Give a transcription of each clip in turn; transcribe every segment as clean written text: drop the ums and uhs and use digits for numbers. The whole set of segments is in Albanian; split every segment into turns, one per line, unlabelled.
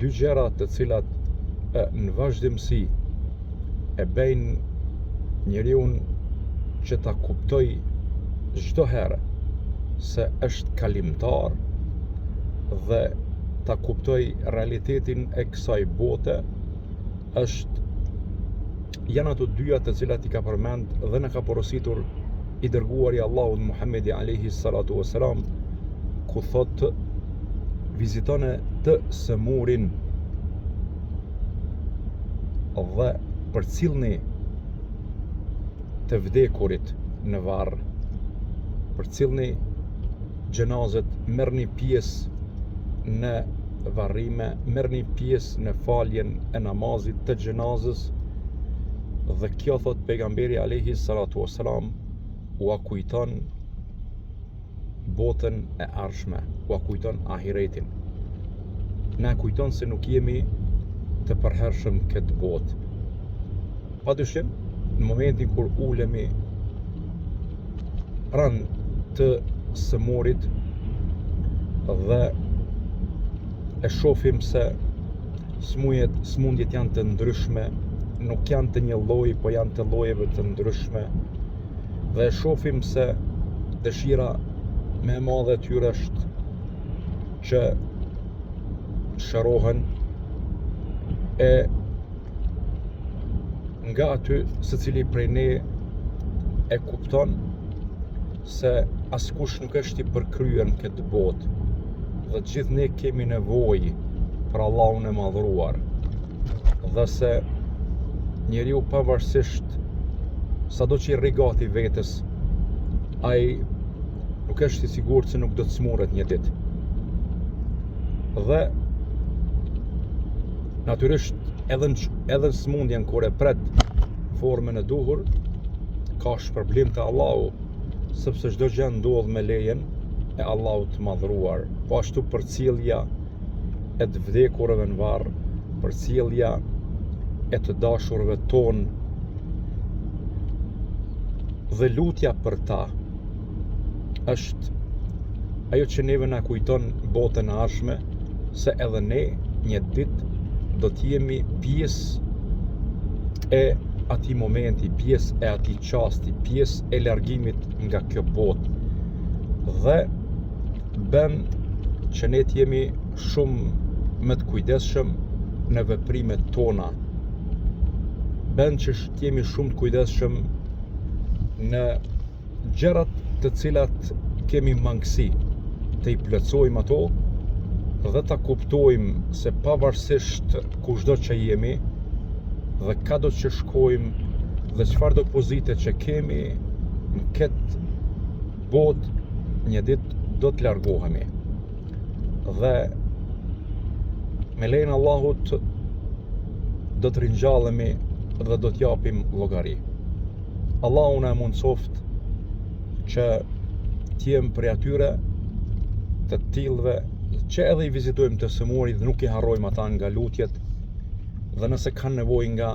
dy gjëra të cilat në vazhdimsi e bëjnë njeriu që ta kuptoj çdo herë se është kalimtar dhe ta kuptoj realitetin e kësaj bote, janë ato dyja të cilat i ka përmend dhe në ka porositur i dërguari Allahut Muhammedi alayhi salatu wasalam, ku thot: vizitone të sëmurin dhe përcillni të vdekurit në varr, përcillni xhenazet, merrni pjesë në varrime, merrni pjesë në faljen e namazit të xhenazës. Dhe kjo, thot pejgamberi alayhi salatu wasalam, ua kujton botën e ardhshme, ua kujton ahiretin. Na kujton se nuk jemi të përhershëm këtë botë. Padyshim, në momentin kur ulemi pranë të sëmurit dhe e shohim se smundjet janë të ndryshme, nuk janë të një lloji, po janë të llojeve të ndryshme, dhe e shohim se dëshira më e madhe e tyre është që shërohen, e nga aty secili prej ne e kupton se askush nuk është i përkryer në këtë botë dhe gjithë ne kemi nevojë për Allahun e madhruar, dhe se njeriu pavarësisht sado që i rri gati vetes, ai nuk është i sigurt se nuk do të smuret një ditë. Dhe natyrisht edhe smundjen kur e pret formën e duhur, ka shpërblim të Allahu, sepse çdo gjë ndodh me lejen e Allahut të madhruar. Po ashtu përcjellja e të vdekurve në varr, përcjellja e të dashurve ton dhe lutja për ta është ajo që neve na kujton botën e ardhshme, se edhe ne një ditë do të jemi pjesë e atij momenti, pjesë e atij çasti, pjesë e largimit nga kjo botë, dhe bën që ne të jemi shumë më të kujdesshëm në veprimet tona, bën që të jemi shumë të kujdesshëm në gjërat të cilat kemi mangësi, të i plotësojmë ato dhe ta kuptojmë se pavarësisht kushdo që jemi dhe kado që shkojmë dhe çfarëdo pozite që kemi në këtë botë, një ditë do të largohemi dhe me lejen e Allahut do të ringjallemi dhe do të japim llogari. Allahu na mundsoft që t'jem prej atyre të tillëve që edhe i vizitojmë të sëmurit dhe nuk i harrojmë ata nga lutjet, dhe nëse kanë nevojë nga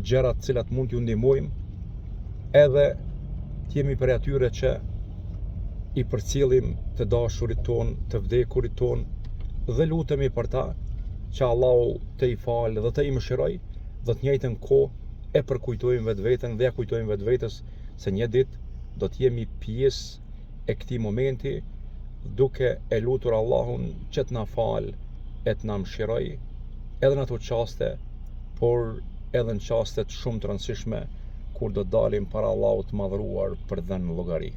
gjërat cilat mund t'ju ndihmojmë, edhe t'jemi prej atyre që i përcjellim të dashurit ton, të vdekurit ton, dhe lutemi për ta që Allahu të i falë dhe të i mëshiroj, dhe të njëjtën kohë e përkujtojmë vetveten dhe ja kujtojmë vetvetes se një ditë do të jemi pjesë e këtij momenti, duke e lutur Allahun që të na falë e të na mëshiroj edhe në ato çaste, por edhe në çastet shumë të rëndësishme kur do dalim para Allahut të madhruar për dhënë llogari.